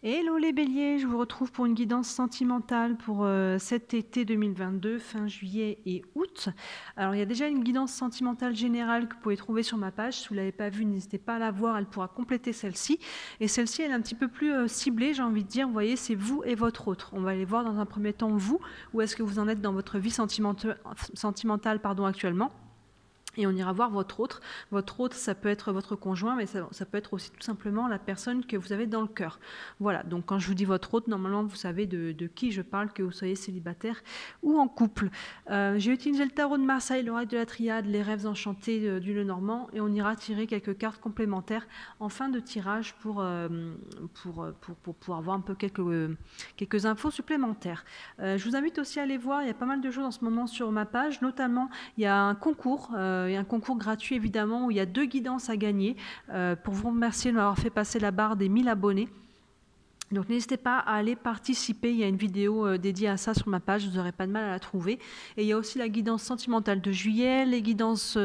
Hello les béliers, je vous retrouve pour une guidance sentimentale pour cet été 2022, fin juillet et août. Alors il y a déjà une guidance sentimentale générale que vous pouvez trouver sur ma page. Si vous ne l'avez pas vue, n'hésitez pas à la voir, elle pourra compléter celle-ci. Et celle-ci, elle est un petit peu plus ciblée, j'ai envie de dire. Vous voyez, c'est vous et votre autre. On va aller voir dans un premier temps vous, où est-ce que vous en êtes dans votre vie sentimentale actuellement. Et on ira voir votre autre. Votre autre, ça peut être votre conjoint, mais ça peut être aussi tout simplement la personne que vous avez dans le cœur. Voilà, donc quand je vous dis votre autre, normalement, vous savez de qui je parle, que vous soyez célibataire ou en couple. J'ai utilisé le tarot de Marseille, l'oracle de la triade, les rêves enchantés du Lenormand, et on ira tirer quelques cartes complémentaires en fin de tirage pour avoir un peu quelques infos supplémentaires. Je vous invite aussi à aller voir, il y a pas mal de choses en ce moment sur ma page, notamment il y a un concours, il y a un concours gratuit évidemment où il y a 2 guidances à gagner pour vous remercier de m'avoir fait passer la barre des 1000 abonnés. Donc n'hésitez pas à aller participer, il y a une vidéo dédiée à ça sur ma page, vous n'aurez pas de mal à la trouver. Et il y a aussi la guidance sentimentale de juillet, les guidances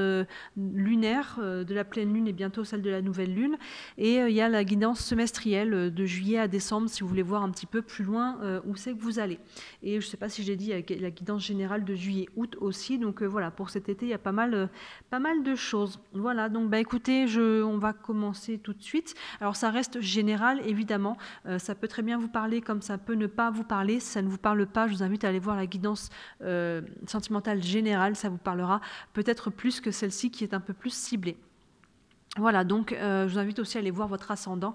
lunaires de la pleine lune et bientôt celle de la nouvelle lune. Et il y a la guidance semestrielle de juillet à décembre si vous voulez voir un petit peu plus loin où c'est que vous allez. Et je ne sais pas si j'ai dit, il y a la guidance générale de juillet-août aussi. Donc voilà, pour cet été, il y a pas mal de choses. Voilà, donc écoutez, on va commencer tout de suite. Alors ça reste général évidemment, ça peut très bien vous parler comme ça peut ne pas vous parler. Si ça ne vous parle pas, je vous invite à aller voir la guidance sentimentale générale, ça vous parlera peut-être plus que celle-ci qui est un peu plus ciblée. Voilà, donc je vous invite aussi à aller voir votre ascendant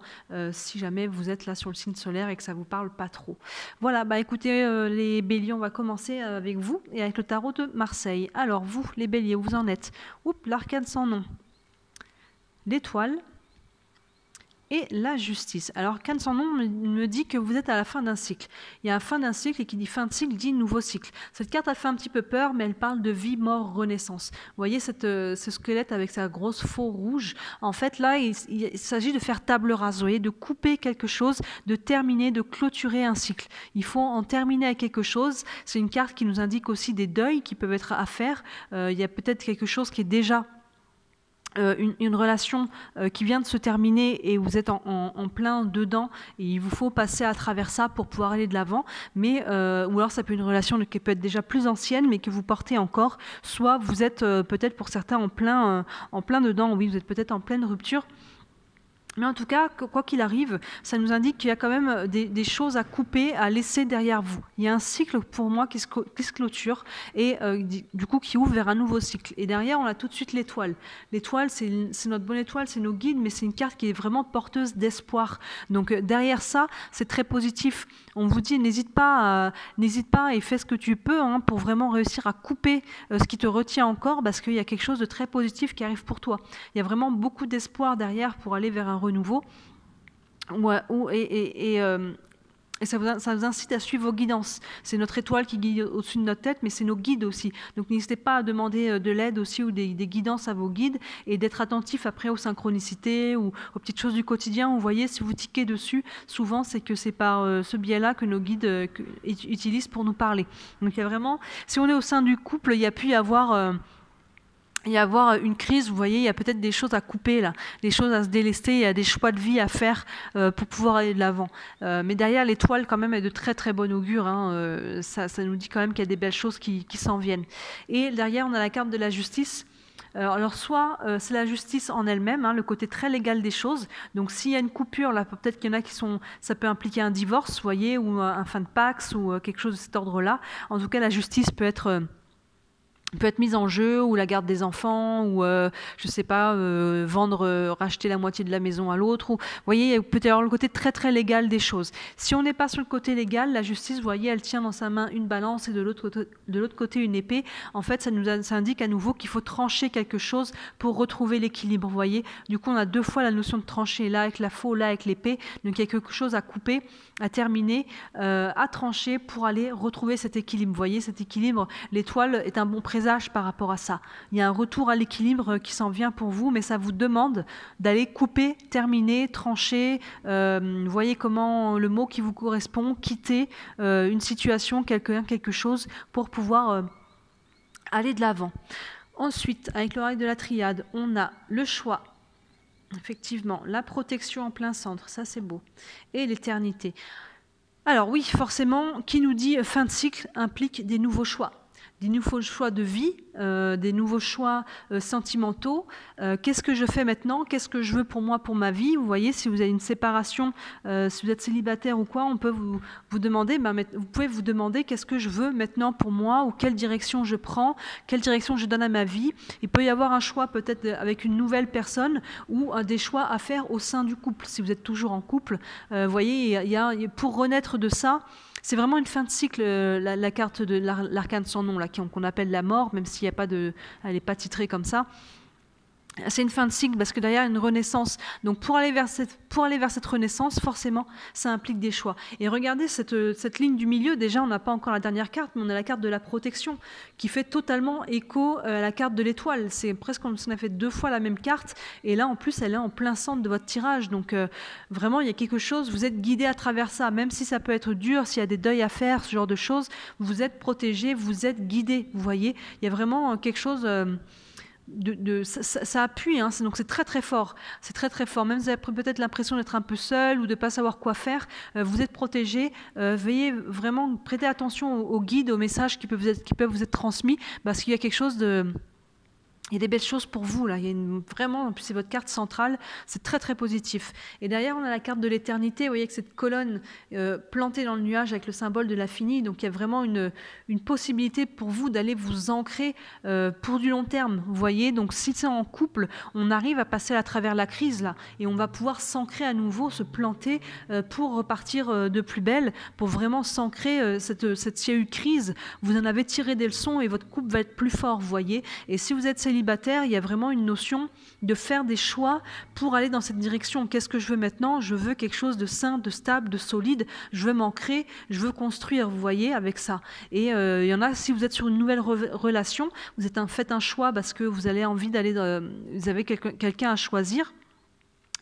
si jamais vous êtes là sur le signe solaire et que ça ne vous parle pas trop. Voilà, écoutez les béliers, on va commencer avec vous et avec le tarot de Marseille. Alors vous, les béliers, où vous en êtes? Oups, l'arcane sans nom. L'étoile. Et la justice. Alors, Arcane sans nom me dit que vous êtes à la fin d'un cycle. Il y a la fin d'un cycle et qui dit fin de cycle dit nouveau cycle. Cette carte, elle fait un petit peu peur, mais elle parle de vie, mort, renaissance. Vous voyez ce squelette avec sa grosse faux rouge. En fait, là, il s'agit de faire table rase, vous voyez, de couper quelque chose, de terminer, de clôturer un cycle. Il faut en terminer avec quelque chose. C'est une carte qui nous indique aussi des deuils qui peuvent être à faire. Il y a peut-être quelque chose qui est déjà une relation qui vient de se terminer et vous êtes en plein dedans et il vous faut passer à travers ça pour pouvoir aller de l'avant, mais ou alors ça peut être une relation qui peut être déjà plus ancienne mais que vous portez encore, soit vous êtes peut-être pour certains en plein dedans, oui, vous êtes peut-être en pleine rupture. Mais en tout cas, quoi qu'il arrive, ça nous indique qu'il y a quand même des choses à couper, à laisser derrière vous. Il y a un cycle pour moi qui se clôture et du coup qui ouvre vers un nouveau cycle. Et derrière, on a tout de suite l'étoile. L'étoile, c'est notre bonne étoile, c'est nos guides, mais c'est une carte qui est vraiment porteuse d'espoir. Donc derrière ça, c'est très positif. On vous dit, n'hésite pas et fais ce que tu peux pour vraiment réussir à couper ce qui te retient encore parce qu'il y a quelque chose de très positif qui arrive pour toi. Il y a vraiment beaucoup d'espoir derrière pour aller vers un renouveau. Et ça vous incite à suivre vos guidances. C'est notre étoile qui guide au-dessus de notre tête, mais c'est nos guides aussi. Donc n'hésitez pas à demander de l'aide aussi ou des guidances à vos guides et d'être attentif après aux synchronicités ou aux petites choses du quotidien. Vous voyez, si vous tiquez dessus, souvent c'est que c'est par ce biais-là que nos guides utilisent pour nous parler. Donc il y a vraiment, si on est au sein du couple, il y a pu y avoir une crise, vous voyez, il y a peut-être des choses à couper là, des choses à se délester, il y a des choix de vie à faire pour pouvoir aller de l'avant. Mais derrière l'étoile quand même est de très très bon augure, ça nous dit quand même qu'il y a des belles choses qui s'en viennent. Et derrière on a la carte de la justice. Alors soit c'est la justice en elle-même, le côté très légal des choses. Donc s'il y a une coupure, là peut-être qu'il y en a ça peut impliquer un divorce, vous voyez, ou un fin de pax ou quelque chose de cet ordre-là. En tout cas, la justice peut être mise en jeu, ou la garde des enfants, ou je sais pas, racheter la moitié de la maison à l'autre. Vous voyez, il peut y avoir le côté très très légal des choses. Si on n'est pas sur le côté légal, la justice, vous voyez, elle tient dans sa main une balance et de l'autre côté une épée. En fait, ça indique à nouveau qu'il faut trancher quelque chose pour retrouver l'équilibre. Vous voyez, du coup, on a deux fois la notion de trancher, là avec la faux, là avec l'épée. Donc il y a quelque chose à couper, à terminer, à trancher pour aller retrouver cet équilibre. Vous voyez, cet équilibre, l'étoile est un bon présage par rapport à ça. Il y a un retour à l'équilibre qui s'en vient pour vous, mais ça vous demande d'aller couper, terminer, trancher. Vous voyez comment le mot qui vous correspond, quitter une situation, quelque chose pour pouvoir aller de l'avant. Ensuite, avec l'oracle de la triade, on a le choix, Effectivement, la protection en plein centre, ça c'est beau. Et l'éternité. Alors oui, forcément, qui nous dit fin de cycle implique des nouveaux choix. Des nouveaux choix de vie, des nouveaux choix sentimentaux. Qu'est-ce que je fais maintenant? Qu'est-ce que je veux pour moi, pour ma vie? Vous voyez, si vous avez une séparation, si vous êtes célibataire ou quoi, on peut vous demander, vous pouvez vous demander qu'est-ce que je veux maintenant pour moi, ou quelle direction je prends, quelle direction je donne à ma vie. Il peut y avoir un choix peut-être avec une nouvelle personne ou des choix à faire au sein du couple. Si vous êtes toujours en couple, vous voyez, pour renaître de ça, c'est vraiment une fin de cycle, la carte de l'arcane sans nom, là, qu'on appelle la mort, même s'il n'y a pas elle n'est pas titrée comme ça. C'est une fin de cycle parce que derrière, il y a une renaissance. Donc pour aller vers cette renaissance, forcément, ça implique des choix. Et regardez cette ligne du milieu, déjà, on n'a pas encore la dernière carte, mais on a la carte de la protection qui fait totalement écho à la carte de l'étoile. C'est presque comme si on a fait 2 fois la même carte. Et là, en plus, elle est en plein centre de votre tirage. Donc vraiment, il y a quelque chose, vous êtes guidé à travers ça. Même si ça peut être dur, s'il y a des deuils à faire, ce genre de choses, vous êtes protégé, vous êtes guidé. Vous voyez, il y a vraiment quelque chose... ça appuie, hein, donc c'est très très fort. C'est très très fort. Même si vous avez peut-être l'impression d'être un peu seul ou de ne pas savoir quoi faire, vous êtes protégé. Veuillez vraiment prêter attention aux guides, aux messages qui peuvent vous être transmis, parce qu'il y a quelque chose de... Il y a des belles choses pour vous, là. Il y a vraiment, en plus, c'est votre carte centrale, c'est très, très positif. Et derrière, on a la carte de l'éternité. Vous voyez que cette colonne plantée dans le nuage avec le symbole de l'infini. Donc, il y a vraiment une possibilité pour vous d'aller vous ancrer pour du long terme. Vous voyez, donc, si c'est en couple, on arrive à passer à travers la crise, là. Et on va pouvoir s'ancrer à nouveau, se planter pour repartir de plus belle, pour vraiment s'ancrer. S'il y a eu crise, vous en avez tiré des leçons et votre couple va être plus fort, vous voyez. Et si vous êtes célibataire, il y a vraiment une notion de faire des choix pour aller dans cette direction. Qu'est-ce que je veux maintenant? Je veux quelque chose de sain, de stable, de solide. Je veux m'ancrer, je veux construire, vous voyez, avec ça. Et il y en a, si vous êtes sur une nouvelle relation, faites un choix parce que vous avez envie d'aller, vous avez quelqu'un à choisir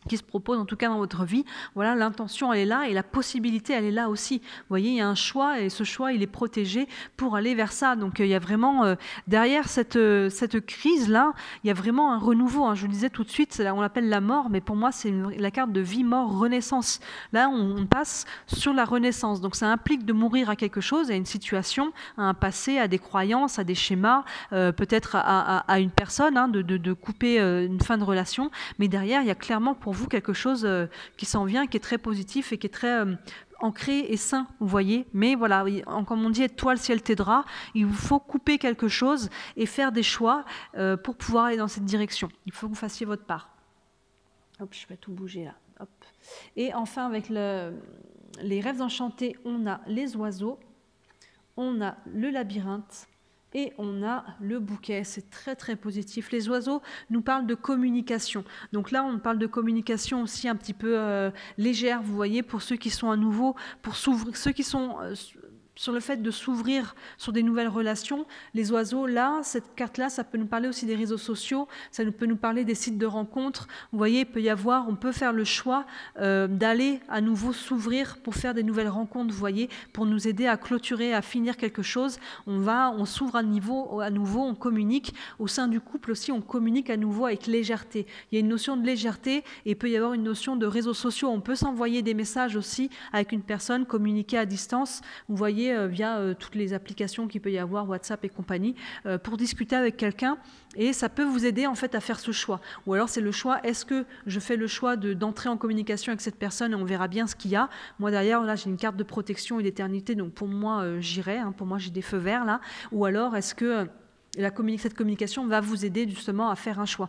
qui se propose en tout cas dans votre vie. Voilà, l'intention elle est là et la possibilité elle est là aussi. Vous voyez, il y a un choix et ce choix il est protégé pour aller vers ça. Donc il y a vraiment derrière cette crise là, il y a vraiment un renouveau. Hein. Je vous le disais tout de suite, on l'appelle la mort, mais pour moi c'est la carte de vie, mort, renaissance. Là on passe sur la renaissance. Donc ça implique de mourir à quelque chose, à une situation, à un passé, à des croyances, à des schémas, peut-être à une personne, hein, de couper une fin de relation. Mais derrière il y a clairement pour vous quelque chose qui s'en vient, qui est très positif et qui est très ancré et sain, vous voyez. Mais voilà, comme on dit, étoile, ciel t'aidera. Il vous faut couper quelque chose et faire des choix pour pouvoir aller dans cette direction. Il faut que vous fassiez votre part. Hop, je vais tout bouger là. Hop. Et enfin, avec les rêves enchantés, on a les oiseaux, on a le labyrinthe, et on a le bouquet, c'est très très positif. Les oiseaux nous parlent de communication. Donc là, on parle de communication aussi un petit peu légère, vous voyez, pour ceux qui sont à nouveau, pour ceux qui sont sur le fait de s'ouvrir sur des nouvelles relations. Les oiseaux, là, cette carte-là, ça peut nous parler aussi des réseaux sociaux, ça peut nous parler des sites de rencontres. Vous voyez, on peut faire le choix d'aller à nouveau s'ouvrir pour faire des nouvelles rencontres, vous voyez, pour nous aider à clôturer, à finir quelque chose. On s'ouvre à nouveau, on communique. Au sein du couple aussi, on communique à nouveau avec légèreté. Il y a une notion de légèreté et il peut y avoir une notion de réseaux sociaux. On peut s'envoyer des messages aussi avec une personne, communiquer à distance. Vous voyez, via toutes les applications qu'il peut y avoir, WhatsApp et compagnie, pour discuter avec quelqu'un. Et ça peut vous aider en fait à faire ce choix. Ou alors c'est le choix, est-ce que je fais le choix d'entrer en communication avec cette personne et on verra bien ce qu'il y a. Moi derrière, là j'ai une carte de protection et d'éternité, donc pour moi j'irai, hein, pour moi j'ai des feux verts là. Ou alors est-ce que cette communication va vous aider justement à faire un choix.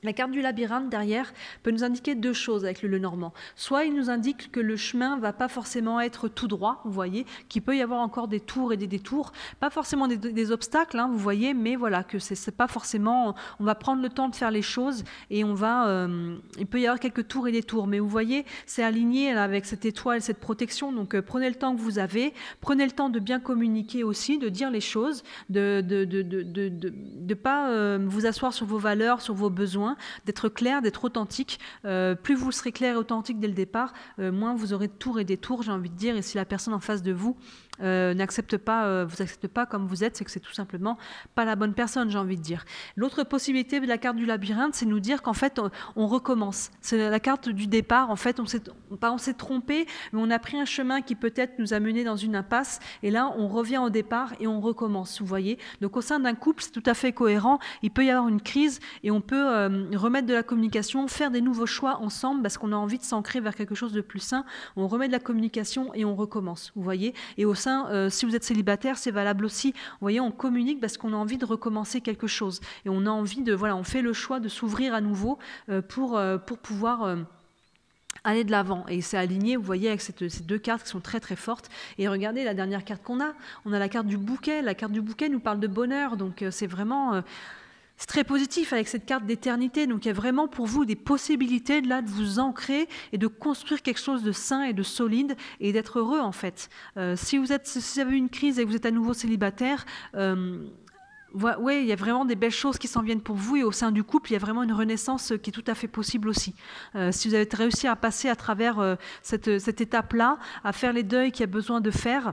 La carte du labyrinthe derrière peut nous indiquer 2 choses avec le Lenormand. Soit il nous indique que le chemin ne va pas forcément être tout droit, vous voyez, qu'il peut y avoir encore des tours et des détours, pas forcément des obstacles, hein, vous voyez, mais voilà, que c'est pas forcément, on va prendre le temps de faire les choses et il peut y avoir quelques tours et détours, mais vous voyez, c'est aligné là, avec cette étoile, cette protection, donc prenez le temps que vous avez, prenez le temps de bien communiquer aussi, de dire les choses, de pas vous asseoir sur vos valeurs, sur vos besoins, moins, d'être clair, d'être authentique. Plus vous serez clair et authentique dès le départ, moins vous aurez de tours et détours, j'ai envie de dire. Et si la personne en face de vous n'accepte pas, vous accepte pas comme vous êtes, c'est que c'est tout simplement pas la bonne personne, j'ai envie de dire. L'autre possibilité de la carte du labyrinthe, c'est nous dire qu'en fait, on recommence. C'est la carte du départ. En fait, on s'est trompé, mais on a pris un chemin qui peut-être nous a mené dans une impasse. Et là, on revient au départ et on recommence, vous voyez. Donc, au sein d'un couple, c'est tout à fait cohérent. Il peut y avoir une crise et on peut remettre de la communication, faire des nouveaux choix ensemble parce qu'on a envie de s'ancrer vers quelque chose de plus sain. On remet de la communication et on recommence, vous voyez. Et au sein, si vous êtes célibataire, c'est valable aussi. Vous voyez, on communique parce qu'on a envie de recommencer quelque chose. Et on a envie de, voilà, on fait le choix de s'ouvrir à nouveau pour pouvoir aller de l'avant. Et c'est aligné, vous voyez, avec ces deux cartes qui sont très très fortes. Et regardez la dernière carte qu'on a. On a la carte du bouquet. La carte du bouquet nous parle de bonheur. Donc c'est vraiment... c'est très positif avec cette carte d'éternité. Donc il y a vraiment pour vous des possibilités de vous ancrer et de construire quelque chose de sain et de solide et d'être heureux en fait. Si vous avez une crise et que vous êtes à nouveau célibataire, oui, il y a vraiment des belles choses qui s'en viennent pour vous et au sein du couple, il y a vraiment une renaissance qui est tout à fait possible aussi. Si vous avez réussi à passer à travers cette étape-là, à faire les deuils qu'il y a besoin de faire,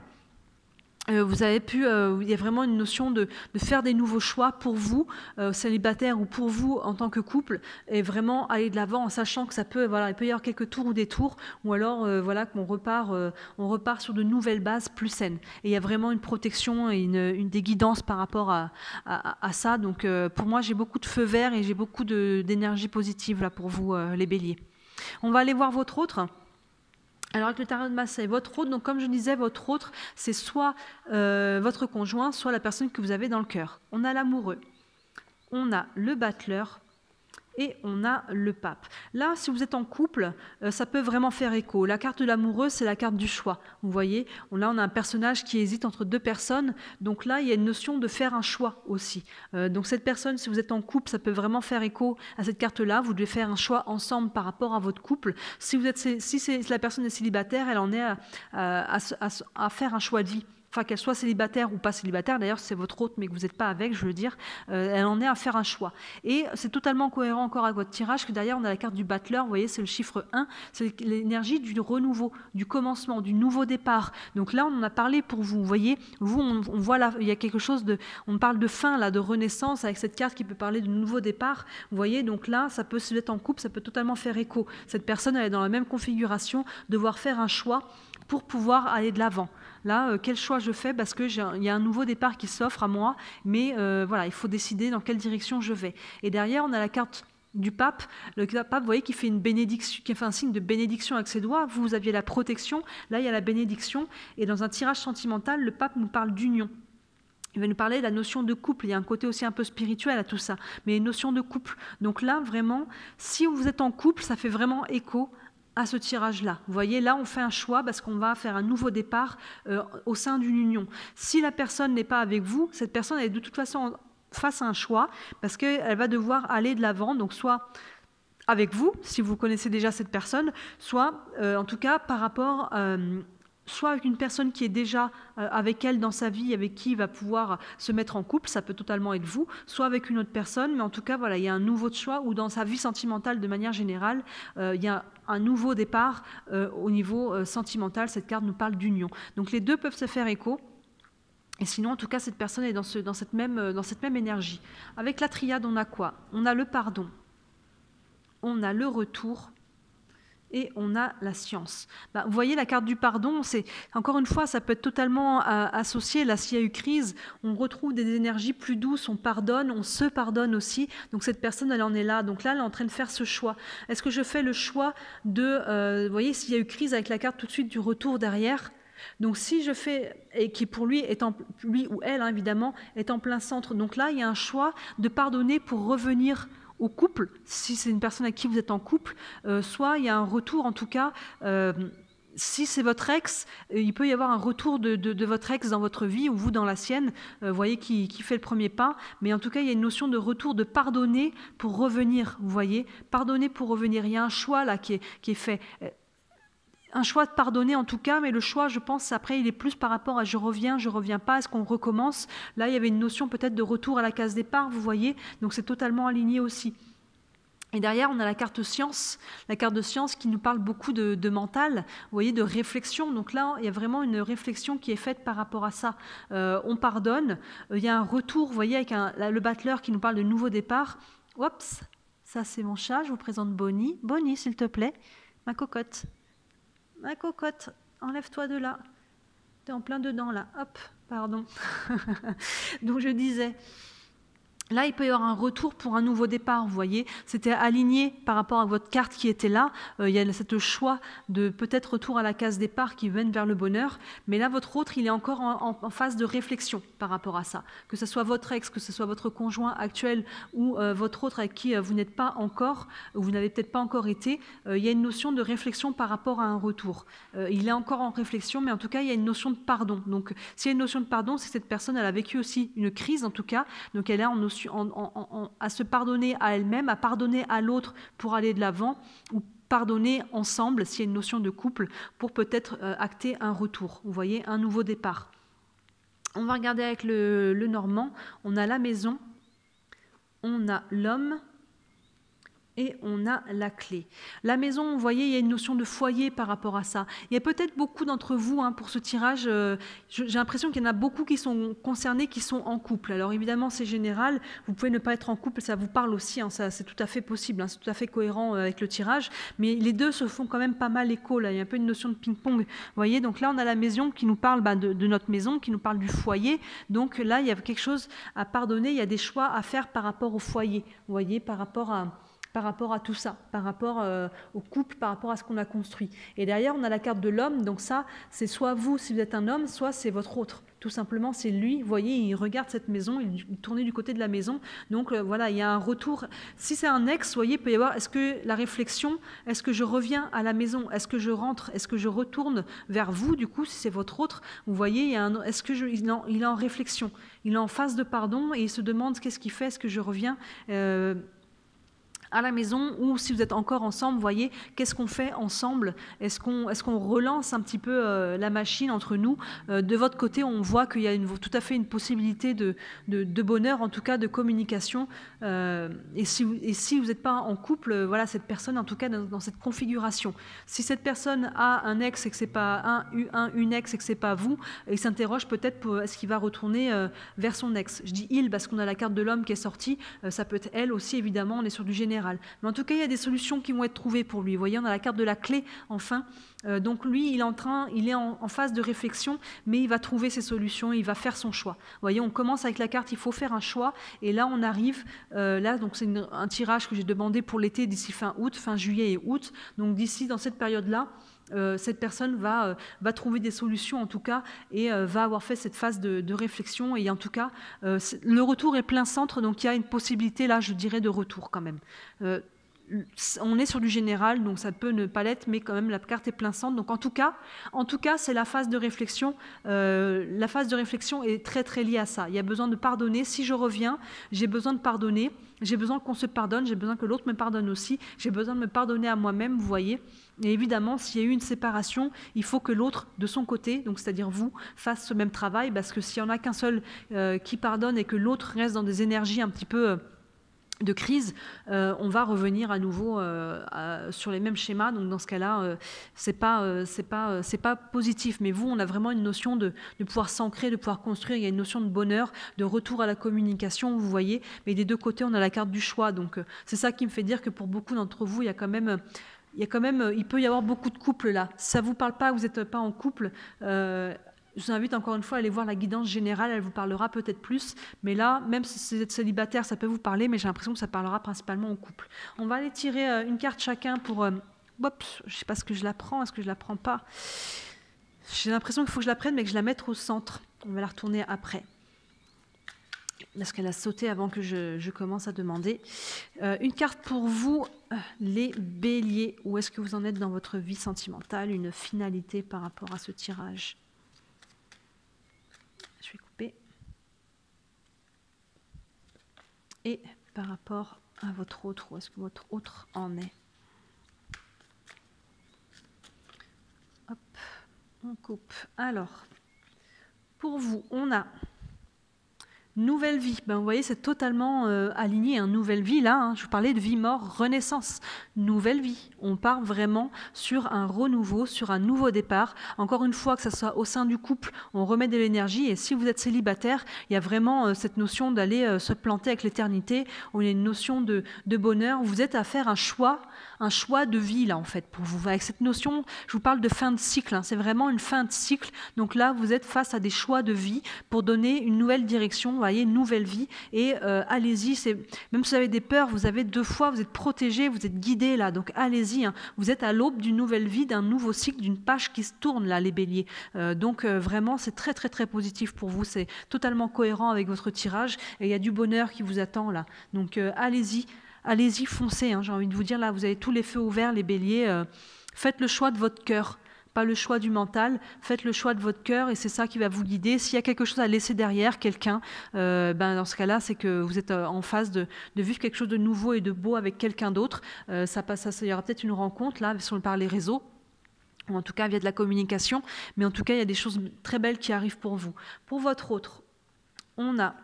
vous avez pu, il y a vraiment une notion de faire des nouveaux choix pour vous, célibataire ou pour vous en tant que couple, et vraiment aller de l'avant en sachant que ça peut, voilà, il peut y avoir quelques tours ou détours, ou alors voilà qu'on repart sur de nouvelles bases plus saines. Et il y a vraiment une protection et des guidances par rapport à ça. Donc pour moi, j'ai beaucoup de feu vert et j'ai beaucoup d'énergie positive là pour vous, les Béliers. On va aller voir votre autre. Alors avec le tarot de Marseille, votre autre, donc comme je disais, votre autre, c'est soit votre conjoint, soit la personne que vous avez dans le cœur. On a l'amoureux, on a le battleur et on a le pape. Là, si vous êtes en couple, ça peut vraiment faire écho. La carte de l'amoureux, c'est la carte du choix. Vous voyez, là, on a un personnage qui hésite entre deux personnes. Donc là, il y a une notion de faire un choix aussi. Donc cette personne, si vous êtes en couple, ça peut vraiment faire écho à cette carte-là. Vous devez faire un choix ensemble par rapport à votre couple. Si la personne est célibataire, elle en est à faire un choix de vie. Enfin, qu'elle soit célibataire ou pas célibataire, d'ailleurs c'est votre hôte mais que vous n'êtes pas avec, je veux dire, elle en est à faire un choix. Et c'est totalement cohérent encore avec votre tirage, que derrière on a la carte du battleur, vous voyez c'est le chiffre 1, c'est l'énergie du renouveau, du commencement, du nouveau départ. Donc là on en a parlé pour vous, vous voyez, vous on voit là, il y a quelque chose de, on parle de fin là, de renaissance avec cette carte qui peut parler de nouveau départ, vous voyez, donc là ça peut, si vous êtes en couple, ça peut totalement faire écho. Cette personne elle est dans la même configuration, devoir faire un choix pour pouvoir aller de l'avant. Là, quel choix je fais parce qu'il y a un nouveau départ qui s'offre à moi, mais voilà, il faut décider dans quelle direction je vais. Et derrière, on a la carte du pape. Le pape, vous voyez, qui fait une bénédiction, qui fait un signe de bénédiction avec ses doigts. Vous aviez la protection, là, il y a la bénédiction. Et dans un tirage sentimental, le pape nous parle d'union. Il va nous parler de la notion de couple. Il y a un côté aussi un peu spirituel à tout ça, mais une notion de couple. Donc là, vraiment, si vous êtes en couple, ça fait vraiment écho à ce tirage-là. Vous voyez, là, on fait un choix parce qu'on va faire un nouveau départ au sein d'une union. Si la personne n'est pas avec vous, cette personne est de toute façon face à un choix parce qu'elle va devoir aller de l'avant, donc soit avec vous, si vous connaissez déjà cette personne, soit, en tout cas, par rapport... soit avec une personne qui est déjà avec elle dans sa vie, avec qui il va pouvoir se mettre en couple, ça peut totalement être vous, soit avec une autre personne, mais en tout cas, voilà, il y a un nouveau choix, ou dans sa vie sentimentale de manière générale, il y a un nouveau départ au niveau sentimental. Cette carte nous parle d'union. Donc les deux peuvent se faire écho. Et sinon, en tout cas, cette personne est dans cette même énergie. Avec la triade, on a quoi? On a le pardon, on a le retour, et on a la science. Vous voyez, la carte du pardon, c'est encore une fois, ça peut être totalement associé. Là, s'il y a eu crise, on retrouve des énergies plus douces, on pardonne, on se pardonne aussi. Donc cette personne, elle en est là. Donc là, elle est en train de faire ce choix. Est-ce que je fais le choix de... vous voyez, s'il y a eu crise avec la carte tout de suite du retour derrière, donc si je fais, et qui pour lui, lui ou elle, hein, évidemment, est en plein centre. Donc là, il y a un choix de pardonner pour revenir au couple, si c'est une personne avec qui vous êtes en couple, soit il y a un retour, en tout cas, si c'est votre ex, il peut y avoir un retour de votre ex dans votre vie ou vous dans la sienne, vous voyez, qui fait le premier pas, mais en tout cas, il y a une notion de retour, de pardonner pour revenir, vous voyez, pardonner pour revenir. Il y a un choix là qui est fait. Un choix de pardonner en tout cas, mais le choix, je pense, après, il est plus par rapport à je reviens pas, est-ce qu'on recommence? Là, il y avait une notion peut-être de retour à la case départ, vous voyez, donc c'est totalement aligné aussi. Et derrière, on a la carte science qui nous parle beaucoup de mental, vous voyez, de réflexion. Donc là, il y a vraiment une réflexion qui est faite par rapport à ça. On pardonne, il y a un retour, vous voyez, avec le battleur qui nous parle de nouveau départ. Oups, ça c'est mon chat, je vous présente Bonnie. Bonnie, s'il te plaît, ma cocotte. Ma cocotte, enlève-toi de là. Tu es en plein dedans là. Hop, pardon. Donc je disais... Là, il peut y avoir un retour pour un nouveau départ, vous voyez. C'était aligné par rapport à votre carte qui était là. Il y a ce choix de peut-être retour à la case départ qui mène vers le bonheur. Mais là, votre autre, il est encore en phase de réflexion par rapport à ça. Que ce soit votre ex, que ce soit votre conjoint actuel ou votre autre avec qui vous n'êtes pas encore, ou vous n'avez peut-être pas encore été, il y a une notion de réflexion par rapport à un retour. Il est encore en réflexion, mais en tout cas, il y a une notion de pardon. Donc, s'il y a une notion de pardon, c'est que cette personne, elle a vécu aussi une crise, en tout cas. Donc, elle est en notion à se pardonner à elle-même, à pardonner à l'autre pour aller de l'avant, ou pardonner ensemble, s'il y a une notion de couple, pour peut-être acter un retour, vous voyez, un nouveau départ. On va regarder avec le normand, on a la maison, on a l'homme, et on a la clé. La maison, vous voyez, il y a une notion de foyer par rapport à ça. Il y a peut-être beaucoup d'entre vous, pour ce tirage, j'ai l'impression qu'il y en a beaucoup qui sont concernés, qui sont en couple. Alors évidemment, c'est général, vous pouvez ne pas être en couple, ça vous parle aussi, ça, c'est tout à fait possible, c'est tout à fait cohérent avec le tirage, mais les deux se font quand même pas mal écho, là. Il y a un peu une notion de ping-pong. Vous voyez, donc là, on a la maison qui nous parle de notre maison, qui nous parle du foyer. Donc là, il y a quelque chose à pardonner, il y a des choix à faire par rapport au foyer, vous voyez, par rapport à tout ça, par rapport au couple, par rapport à ce qu'on a construit. Et derrière, on a la carte de l'homme, donc ça, c'est soit vous, si vous êtes un homme, soit c'est votre autre. Tout simplement, c'est lui, vous voyez, il regarde cette maison, il tourne du côté de la maison. Donc voilà, il y a un retour. Si c'est un ex, vous voyez, il peut y avoir, est-ce que la réflexion, est-ce que je reviens à la maison? Est-ce que je rentre? Est-ce que je retourne vers vous, du coup, si c'est votre autre? Vous voyez, il est en réflexion, il est en phase de pardon et il se demande qu'est-ce qu'il fait, est-ce que je reviens à la maison, ou si vous êtes encore ensemble, vous voyez, qu'est-ce qu'on fait ensemble? Est-ce qu'on relance un petit peu la machine entre nous? De votre côté, on voit qu'il y a tout à fait une possibilité de bonheur, en tout cas de communication. Et si vous n'êtes pas en couple, voilà, cette personne, en tout cas dans cette configuration. Si cette personne a un ex et que c'est pas une ex et que c'est pas vous, il s'interroge peut-être pour est-ce qu'il va retourner vers son ex. Je dis il parce qu'on a la carte de l'homme qui est sortie, ça peut être elle aussi, évidemment, on est sur du général. Mais en tout cas, il y a des solutions qui vont être trouvées pour lui. Vous voyez, on a la carte de la clé, enfin. Donc lui, il est en phase de réflexion, mais il va trouver ses solutions, il va faire son choix. Vous voyez, on commence avec la carte, il faut faire un choix, et là, on arrive, là, donc c'est un tirage que j'ai demandé pour l'été d'ici fin août, fin juillet et août. Donc d'ici, dans cette période-là, cette personne va trouver des solutions en tout cas et va avoir fait cette phase de réflexion, et en tout cas le retour est plein centre, donc il y a une possibilité là, je dirais, de retour quand même. On est sur du général, donc ça peut ne pas l'être, mais quand même la carte est plein centre. Donc en tout cas, c'est la phase de réflexion. La phase de réflexion est très très liée à ça. Il y a besoin de pardonner. Si je reviens, j'ai besoin de pardonner. J'ai besoin qu'on se pardonne. J'ai besoin que l'autre me pardonne aussi. J'ai besoin de me pardonner à moi-même, vous voyez. Et évidemment, s'il y a eu une séparation, il faut que l'autre, de son côté, donc c'est-à-dire vous, fasse ce même travail, parce que s'il n'y en a qu'un seul qui pardonne et que l'autre reste dans des énergies un petit peu de crise, on va revenir à nouveau sur les mêmes schémas. Donc dans ce cas-là, c'est pas positif. Mais vous, on a vraiment une notion de pouvoir s'ancrer, de pouvoir construire. Il y a une notion de bonheur, de retour à la communication, vous voyez. Mais des deux côtés, on a la carte du choix. Donc c'est ça qui me fait dire que pour beaucoup d'entre vous, il peut y avoir beaucoup de couples là. Si ça vous parle pas, vous n'êtes pas en couple, je vous invite encore une fois à aller voir la guidance générale, elle vous parlera peut-être plus. Mais là, même si vous êtes célibataire, ça peut vous parler, mais j'ai l'impression que ça parlera principalement au couple. On va aller tirer une carte chacun pour... je ne sais pas, est-ce que je la prends, est-ce que je la prends pas? J'ai l'impression qu'il faut que je la prenne, mais que je la mette au centre. On va la retourner après. Parce qu'elle a sauté avant que je commence à demander. Une carte pour vous, les béliers. Où est-ce que vous en êtes dans votre vie sentimentale? Une finalité par rapport à ce tirage. Je vais couper. Et par rapport à votre autre, où est-ce que votre autre en est? Hop, on coupe. Alors, pour vous, on a Nouvelle vie, ben, vous voyez, c'est totalement aligné, hein. Nouvelle vie, là, hein, je vous parlais de vie, mort, renaissance. Nouvelle vie, on part vraiment sur un renouveau, sur un nouveau départ. Encore une fois, que ce soit au sein du couple, on remet de l'énergie. Et si vous êtes célibataire, il y a vraiment cette notion d'aller se planter avec l'éternité, où il y a une notion de bonheur. Vous êtes à faire un choix de vie, là, en fait, pour vous. Avec cette notion, je vous parle de fin de cycle, hein, c'est vraiment une fin de cycle. Donc là, vous êtes face à des choix de vie pour donner une nouvelle direction, vous voyez, une nouvelle vie. Et allez-y, même si vous avez des peurs, vous avez 2 fois, vous êtes protégés, vous êtes guidés, là. Donc allez-y, hein, vous êtes à l'aube d'une nouvelle vie, d'un nouveau cycle, d'une page qui se tourne, là, les béliers. Donc vraiment, c'est très, très, très positif pour vous. C'est totalement cohérent avec votre tirage. Et il y a du bonheur qui vous attend, là. Donc allez-y. Allez-y, foncez, hein, j'ai envie de vous dire, là, vous avez tous les feux ouverts, les béliers. Faites le choix de votre cœur, pas le choix du mental. Faites le choix de votre cœur et c'est ça qui va vous guider. S'il y a quelque chose à laisser derrière, quelqu'un, dans ce cas-là, c'est que vous êtes en phase de vivre quelque chose de nouveau et de beau avec quelqu'un d'autre. Il y aura peut-être une rencontre, là, par les réseaux, ou en tout cas via de la communication. Mais en tout cas, il y a des choses très belles qui arrivent pour vous. Pour votre autre, on a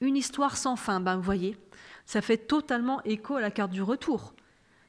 une histoire sans fin, vous voyez. Ça fait totalement écho à la carte du retour.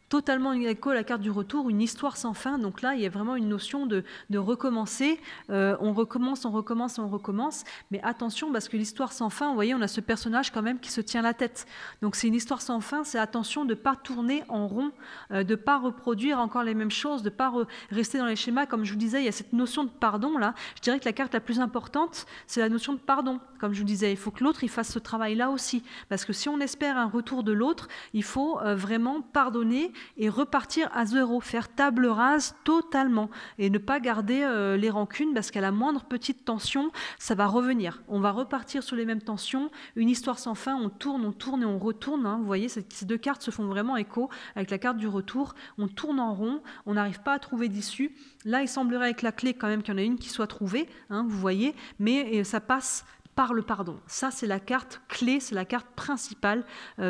Totalement écho à la carte du retour, une histoire sans fin. Donc là, il y a vraiment une notion de recommencer. On recommence. Mais attention, parce que l'histoire sans fin, vous voyez, on a ce personnage quand même qui se tient la tête. Donc c'est une histoire sans fin, c'est attention de ne pas tourner en rond, de ne pas reproduire encore les mêmes choses, de ne pas rester dans les schémas. Comme je vous disais, il y a cette notion de pardon là. Je dirais que la carte la plus importante, c'est la notion de pardon. Comme je vous disais, il faut que l'autre il fasse ce travail-là aussi. Parce que si on espère un retour de l'autre, il faut vraiment pardonner et repartir à zéro, faire table rase totalement et ne pas garder les rancunes parce qu'à la moindre petite tension, ça va revenir. On va repartir sur les mêmes tensions, une histoire sans fin, on tourne et on retourne. Hein. Vous voyez, ces 2 cartes se font vraiment écho avec la carte du retour. On tourne en rond, on n'arrive pas à trouver d'issue. Là, il semblerait avec la clé quand même qu'il y en a une qui soit trouvée, hein, vous voyez, mais ça passe par le pardon. Ça, c'est la carte clé, c'est la carte principale.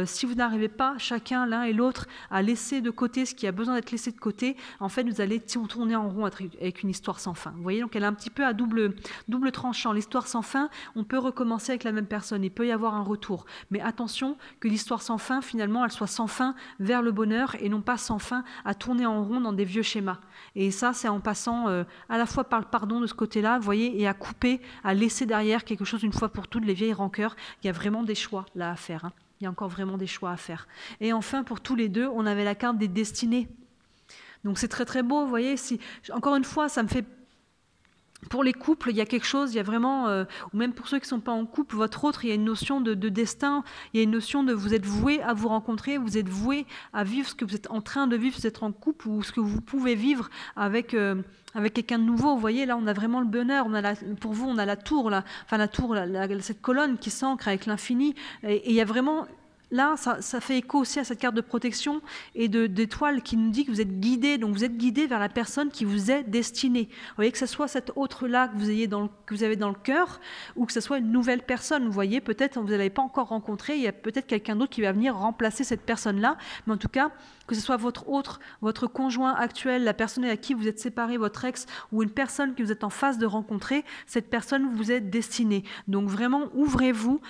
Si vous n'arrivez pas, chacun, l'un et l'autre, à laisser de côté ce qui a besoin d'être laissé de côté, en fait, vous allez tourner en rond avec une histoire sans fin. Vous voyez, donc elle est un petit peu à double tranchant. L'histoire sans fin, on peut recommencer avec la même personne. Il peut y avoir un retour. Mais attention que l'histoire sans fin, finalement, elle soit sans fin vers le bonheur et non pas sans fin à tourner en rond dans des vieux schémas. Et ça, c'est en passant à la fois par le pardon de ce côté-là, vous voyez, et à couper, à laisser derrière quelque chose, une fois pour toutes, les vieilles rancœurs. Il y a vraiment des choix là à faire. Hein. Il y a encore vraiment des choix à faire. Et enfin, pour tous les deux, on avait la carte des destinées. Donc c'est très très beau, vous voyez. Encore une fois, ça me fait... Pour les couples, il y a quelque chose, il y a vraiment, ou même pour ceux qui ne sont pas en couple, votre autre, il y a une notion de destin, il y a une notion de vous êtes voué à vous rencontrer, vous êtes voué à vivre ce que vous êtes en train de vivre, vous êtes en couple, ou ce que vous pouvez vivre avec quelqu'un de nouveau. Vous voyez, là, on a vraiment le bonheur. Pour vous, on a la tour, là, enfin la tour, cette colonne qui s'ancre avec l'infini. Et il y a vraiment... Là, ça fait écho aussi à cette carte de protection et d'étoile qui nous dit que vous êtes guidé. Donc, vous êtes guidé vers la personne qui vous est destinée. Vous voyez, que ce soit cet autre-là que vous avez dans le cœur ou que ce soit une nouvelle personne. Vous voyez, peut-être vous ne l'avez pas encore rencontré. Il y a peut-être quelqu'un d'autre qui va venir remplacer cette personne-là. Mais en tout cas, que ce soit votre conjoint actuel, la personne à qui vous êtes séparés, votre ex, ou une personne que vous êtes en phase de rencontrer, cette personne vous est destinée. Donc vraiment, ouvrez-vous,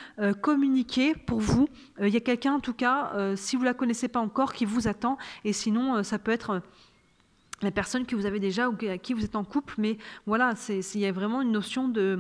communiquez pour vous. Il y a quelqu'un, en tout cas, si vous ne la connaissez pas encore, qui vous attend. Et sinon, ça peut être... la personne que vous avez déjà ou à qui vous êtes en couple. Mais voilà, il y a vraiment une notion de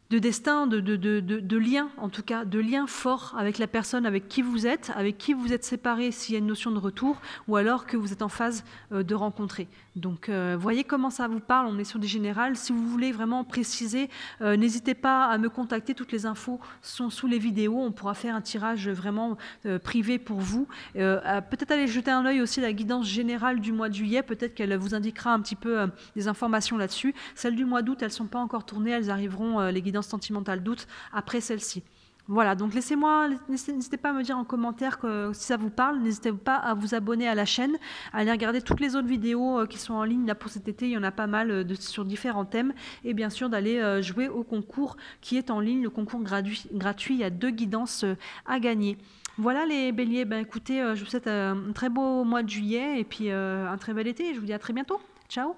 destin, de lien, en tout cas, de lien fort avec la personne avec qui vous êtes séparés s'il y a une notion de retour, ou alors que vous êtes en phase de rencontrer. Donc, voyez comment ça vous parle, on est sur des générales. Si vous voulez vraiment préciser, n'hésitez pas à me contacter, toutes les infos sont sous les vidéos, on pourra faire un tirage vraiment privé pour vous. Peut-être aller jeter un œil aussi à la guidance générale du mois de juillet, peut-être qu'elle vous indiquera un petit peu des informations là-dessus. Celles du mois d'août, elles ne sont pas encore tournées, elles arriveront, les guidances sentimentales d'août, après celle-ci. Voilà, donc n'hésitez pas à me dire en commentaire si ça vous parle, n'hésitez pas à vous abonner à la chaîne, à aller regarder toutes les autres vidéos qui sont en ligne là pour cet été, il y en a pas mal sur différents thèmes, et bien sûr d'aller jouer au concours qui est en ligne, le concours gratuit, il y a 2 guidances à gagner. Voilà les béliers, écoutez, je vous souhaite un très beau mois de juillet et puis un très bel été, je vous dis à très bientôt, ciao.